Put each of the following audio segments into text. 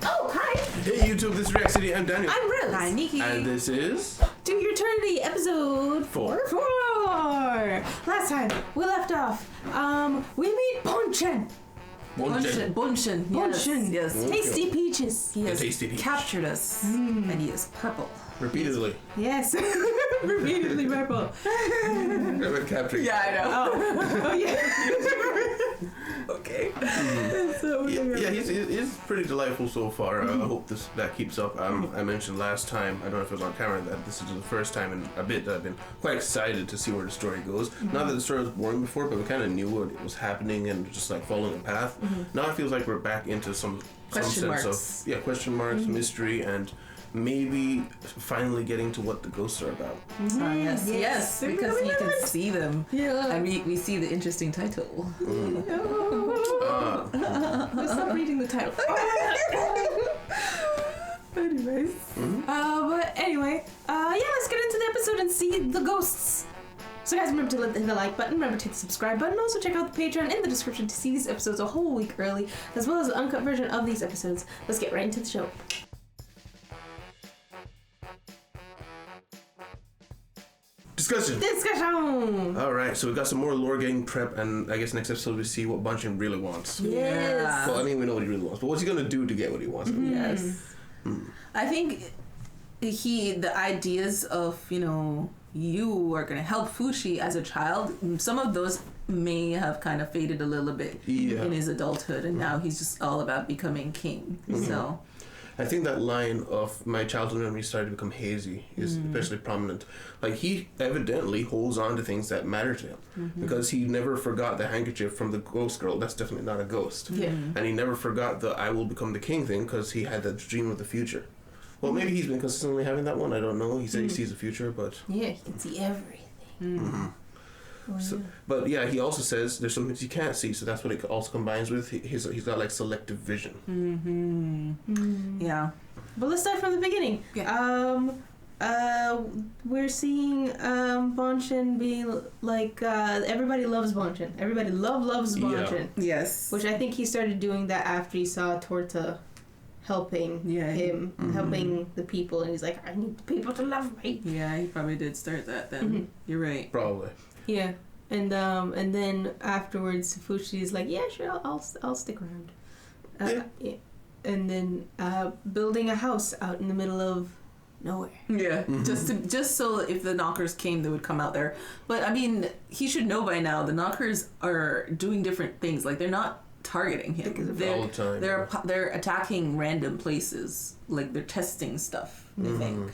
Oh, hi. Hey YouTube, this is React City. I'm Daniel. I'm Rose. Hi, Nikki. And this is... To Your Eternity, episode 4. Last time, we left off. We meet Bunchen. Bunchen. Yes. Okay. Tasty peaches. He has Tasty peach. captured us, and he is purple. Repeatedly. Yes. Repeatedly purple. I've been capturing. Yeah, I know. Oh, yeah. Okay. Yeah, he's pretty delightful so far. I hope that keeps up. I mentioned last time, I don't know if it was on camera, that this is the first time in a bit that I've been quite excited to see where the story goes. Not that the story was boring before, but we kind of knew what was happening and just like following a path. Now it feels like we're back into some Question sense marks. of question marks, mystery, and maybe finally getting to what the ghosts are about. Yes, because you can see them. Yeah. And we see the interesting title. Stop reading the title. Anyways. But anyway, let's get into the episode and see the ghosts. So guys, remember to hit the like button, remember to hit the subscribe button, also check out the Patreon in the description to see these episodes a whole week early, as well as the uncut version of these episodes. Let's get right into the show. Discussion! Alright, so we got some more lore getting prep, and I guess next episode we see what Bunchen really wants. Yes. Well, I mean, we know what he really wants, but what's he gonna do to get what he wants? Yes. I think the ideas of, you are going to help Fushi as a child, some of those may have kind of faded a little bit in his adulthood, and now he's just all about becoming king. So I think that line of my childhood memories started to become hazy is especially prominent. Like, he evidently holds on to things that matter to him because he never forgot the handkerchief from the ghost girl. That's definitely not a ghost. Yeah. And he never forgot the I will become the king thing because he had that dream of the future. Well, maybe he's been consistently having that one. I don't know. He said he sees the future, but... Yeah, he can see everything. So, but yeah, he also says there's some things you can't see, so that's what it also combines with. He's got like selective vision. yeah. But let's start from the beginning. We're seeing Bunchen being like everybody loves Bunchen. Everybody loves Bunchen. Yes. Which I think he started doing that after he saw Torta helping him, helping the people, and he's like, I need the people to love me. Yeah, he probably did start that then. You're right. Probably. Yeah, and then afterwards, Fushi's like, yeah, sure, I'll stick around. Yeah. And then building a house out in the middle of nowhere. Yeah, just so if the knockers came, they would come out there. But I mean, he should know by now. The knockers are doing different things. Like, they're not targeting him. All the time. They're attacking random places. Like, they're testing stuff. I think.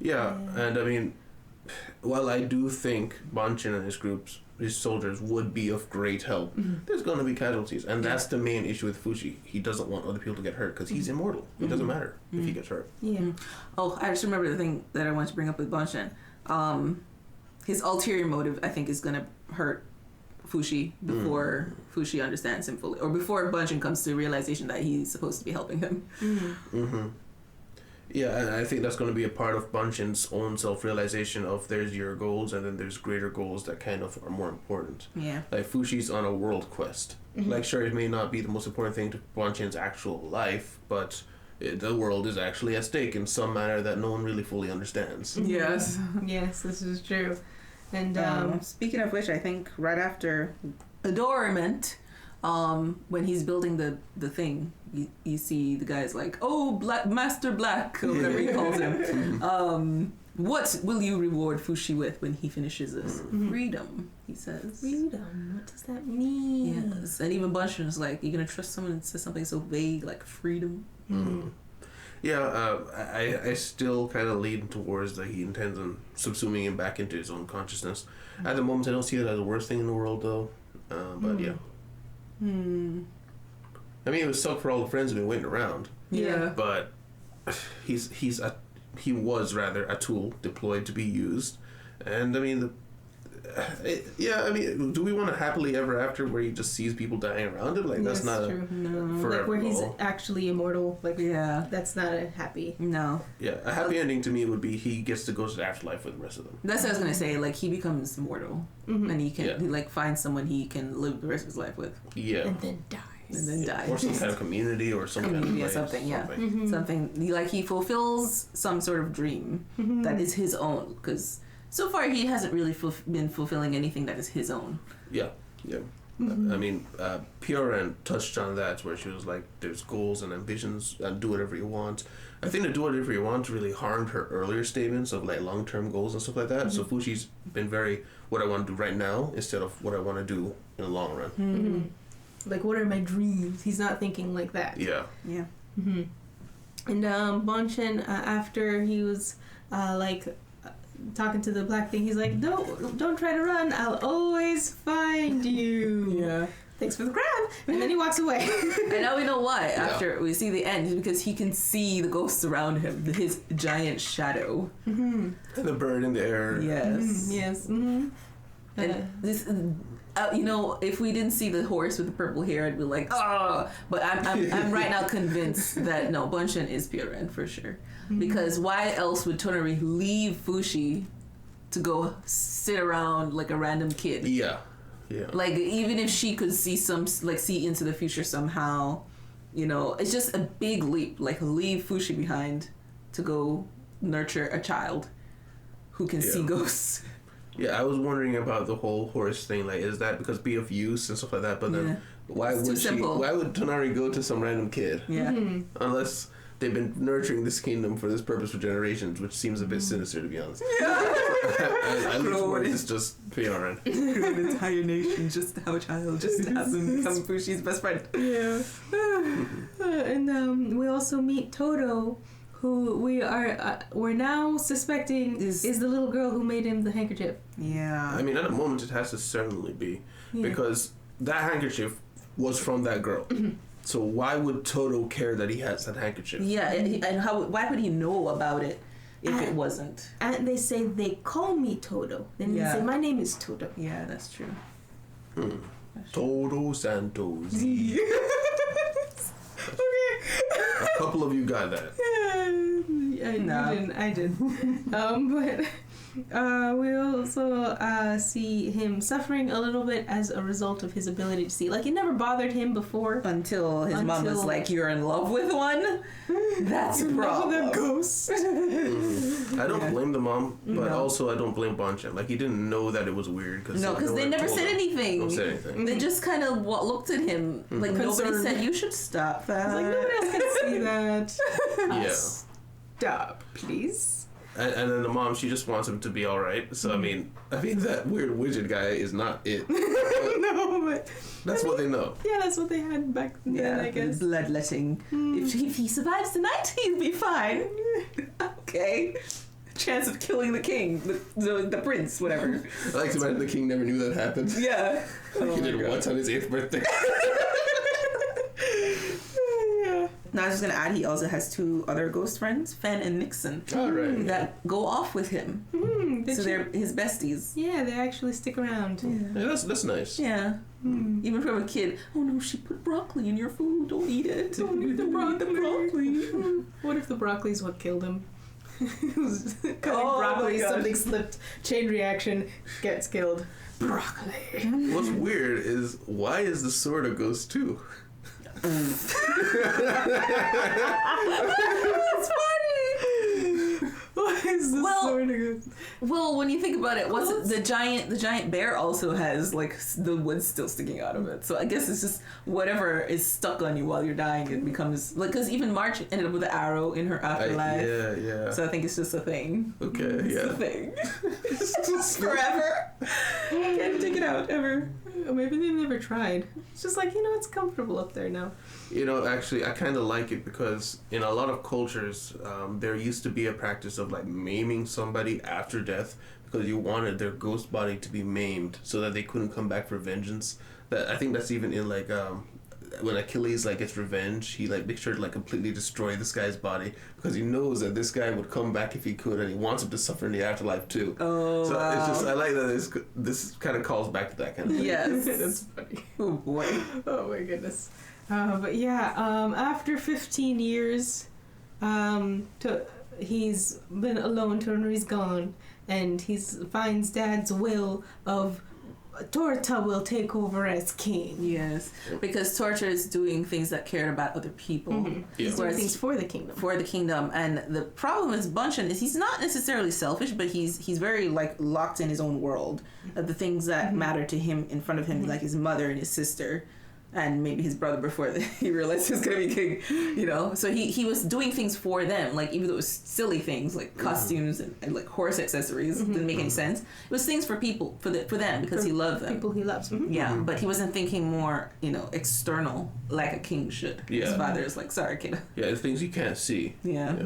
Yeah, and I mean, while I do think Bunchen and his soldiers would be of great help, there's going to be casualties, and that's the main issue with Fushi. He doesn't want other people to get hurt because he's immortal. It doesn't matter if he gets hurt. Yeah. Oh, I just remember the thing that I wanted to bring up with Bunchen. His ulterior motive, I think, is going to hurt Fushi before Fushi understands him fully, or before Bunchen comes to the realization that he's supposed to be helping him. Yeah, and I think that's going to be a part of Bunchen's own self-realization of there's your goals and then there's greater goals that kind of are more important. Yeah. Like, Fushi's on a world quest. Like, sure, it may not be the most important thing to Bunchen's actual life, but the world is actually at stake in some manner that no one really fully understands. Yes. Yes, this is true. And speaking of which, I think right after adornment, when he's building the thing, you see the guy's like, oh, Master Black, or whatever he calls him. What will you reward Fushi with when he finishes this? Freedom, he says. freedom. What does that mean? Yes, and even Bunchen is like, you're gonna trust someone that says something so vague like freedom? Yeah, I still kind of lean towards that he intends on subsuming him back into his own consciousness. At the moment, I don't see it as the worst thing in the world, though. But yeah. I mean, it was suck for all the friends who've been waiting around. Yeah. But he was rather a tool deployed to be used, and I mean, do we want a happily ever after where he just sees people dying around him? Like, that's not true. No. forever. Like where he's actually immortal. Like, yeah, that's not a happy. No. Yeah, a happy ending to me would be he gets to go to the afterlife with the rest of them. That's what I was gonna say. Like, he becomes immortal, and he can he, like, find someone he can live the rest of his life with. Yeah. And then die. and then dies. Or some kind of community or some Community kind or of something, yeah. Mm-hmm. Something like he fulfills some sort of dream that is his own, because so far he hasn't really been fulfilling anything that is his own. Yeah. I mean, PRN touched on that, where she was like, there's goals and ambitions, and do whatever you want. I think the do whatever you want really harmed her earlier statements of like long-term goals and stuff like that. So Fushi's been very, what I want to do right now instead of what I want to do in the long run. Like, what are my dreams? He's not thinking like that. Yeah. And Bonchen, after he was talking to the black thing, he's like, don't try to run, I'll always find you. Yeah. Thanks for the crab. And then he walks away. And now we know why. After we see the end, because he can see the ghosts around him, his giant shadow. And the bird in the air. Yes. Yes. And this, if we didn't see the horse with the purple hair, I'd be like, oh. But I'm right now convinced that no, Bunchen is PRN for sure. Because why else would Tonari leave Fushi to sit around like a random kid? Yeah. Like, even if she could see into the future somehow, it's just a big leap. Like, leave Fushi behind to go nurture a child who can see ghosts. Yeah, I was wondering about the whole horse thing. Like, is that because be of use and stuff like that? But then, why would Tonari go to some random kid? Yeah. Unless they've been nurturing this kingdom for this purpose for generations, which seems a bit sinister, to be honest. Yeah. I look it's just PRN. An entire nation just to have a child, just to have him become Fushi's best friend. Yeah. And we also meet Toto, who we're now suspecting is the little girl who made him the handkerchief. Yeah. I mean, at the moment, it has to certainly be, because that handkerchief was from that girl. So why would Toto care that he has that handkerchief? Yeah, and why would he know about it if it wasn't? And they say they call me Toto. Then they say my name is Toto. Yeah, that's true. Toto Santos. Okay. A couple of you got that. I did. But we also see him suffering a little bit as a result of his ability to see. Like, it never bothered him before. Until his mom was like, you're in love with one? That's a problem. The ghost. I don't blame the mom, but also I don't blame Bonchen. Like, he didn't know that it was weird. Because they never said anything. Don't say anything. They just kind of looked at him. Like, nobody said, you should stop that. Like, nobody else can see that. Yeah. Stop, please. And then the mom, she just wants him to be all right. So I mean, that weird widget guy is not it. No, but that's what they know. Yeah, that's what they had back then, I guess. Bloodletting. If he survives the night, he'll be fine. Okay. Chance of killing the king, the prince, whatever. I like to imagine the king never knew that happened. Yeah. He did it once on his 8th birthday. Now, I was just going to add, he also has 2 other ghost friends, Fen and Nixon, that go off with him. So they're his besties. Yeah, they actually stick around. Yeah, that's nice. Yeah. Even from a kid. Oh no, she put broccoli in your food. Don't eat it. Don't eat the broccoli. What if the broccoli is what killed him? Cutting broccoli, something slipped, chain reaction, gets killed. Broccoli. What's weird is, why is the sword a ghost too? That's funny. Why is this sword a ghost? Well, when you think about it, the giant bear also has like the wood still sticking out of it. So I guess it's just whatever is stuck on you while you're dying. It becomes like, because even March ended up with an arrow in her afterlife. Yeah. So I think it's just a thing. Okay, It's a thing. It's just forever. Can't take it out ever. Maybe they've never tried. It's just like, it's comfortable up there now. Actually, I kind of like it because in a lot of cultures, there used to be a practice of like maiming somebody after death because you wanted their ghost body to be maimed so that they couldn't come back for vengeance. I think that's even in like when Achilles like gets revenge, he like makes sure to like completely destroy this guy's body because he knows that this guy would come back if he could, and he wants him to suffer in the afterlife too. Oh, so wow. it's just, I like that this kind of calls back to that kind of thing. Yes. That's funny. Oh boy. Oh my goodness. But yeah, after 15 years, he's been alone. Tonari's gone, and he finds Dad's will of Torta will take over as king. Yes, because Torture is doing things that care about other people. Mm-hmm. He's doing things for the kingdom. For the kingdom, and the problem is Bunchen is he's not necessarily selfish, but he's very like locked in his own world of the things that matter to him in front of him, like his mother and his sister. And maybe his brother before he realized he was gonna be king, you know. So he was doing things for them, like even though it was silly things like costumes and like horse accessories didn't make any sense. It was things for people for them because he loved them. People he loves. Mm-hmm. Yeah, but he wasn't thinking more, you know, external like a king should. Yeah. His father is like, sorry, kid. Yeah, it's things you can't see. Yeah.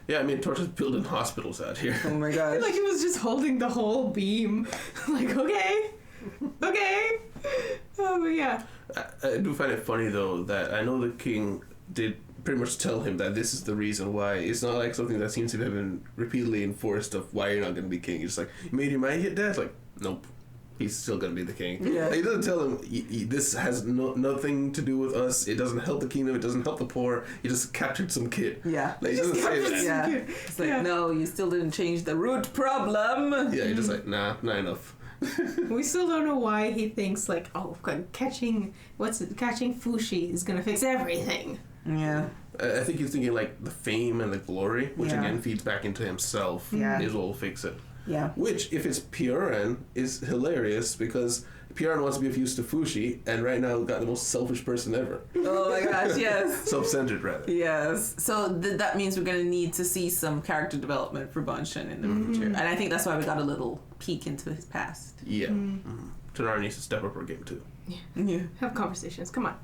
Yeah, I mean, Torch's building hospitals out here. Oh my gosh. Like he was just holding the whole beam. Like okay. Oh, but yeah. I do find it funny though that I know the king did pretty much tell him that this is the reason why. It's not like something that seems to have been repeatedly enforced of why you're not going to be king. He's like, you made your mind yet, Dad? Like, nope. He's still going to be the king. Yeah. Like, he doesn't tell him, this has nothing to do with us. It doesn't help the kingdom. It doesn't help the poor. You just captured some kid. Yeah. Like, he doesn't say that. Yeah. It's like, no, you still didn't change the root problem. Yeah, he's just like, nah, not enough. We still don't know why he thinks like, oh, catching Fushi is gonna fix everything. Yeah. I think he's thinking like the fame and the glory, which again feeds back into himself, is what will fix it. Yeah. Which, if it's Pioran, is hilarious because Pioran wants to be of use to Fushi, and right now got the most selfish person ever. Oh my gosh, yes. Self-centered, rather. Yes. So that means we're going to need to see some character development for Bunchen in the future. And I think that's why we got a little peek into his past. Yeah. Tanara needs to step up her game too. Yeah. Have conversations. Come on.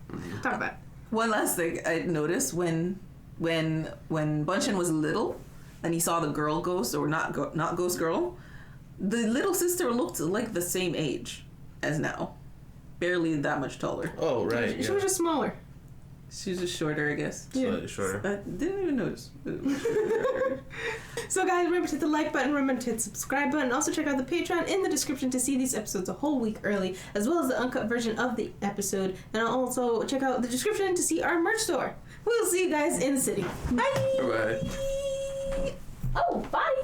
Talk about it. One last thing I noticed when Bunchen was little and he saw the girl ghost, or not ghost girl, the little sister looked like the same age as now. Barely that much taller. Oh, right. She was just smaller. She's just shorter, I guess. Slightly shorter. I didn't even notice. So guys, remember to hit the like button, remember to hit the subscribe button. Also check out the Patreon in the description to see these episodes a whole week early, as well as the uncut version of the episode. And also check out the description to see our merch store. We'll see you guys in the city. Bye! Bye-bye. Oh, bye!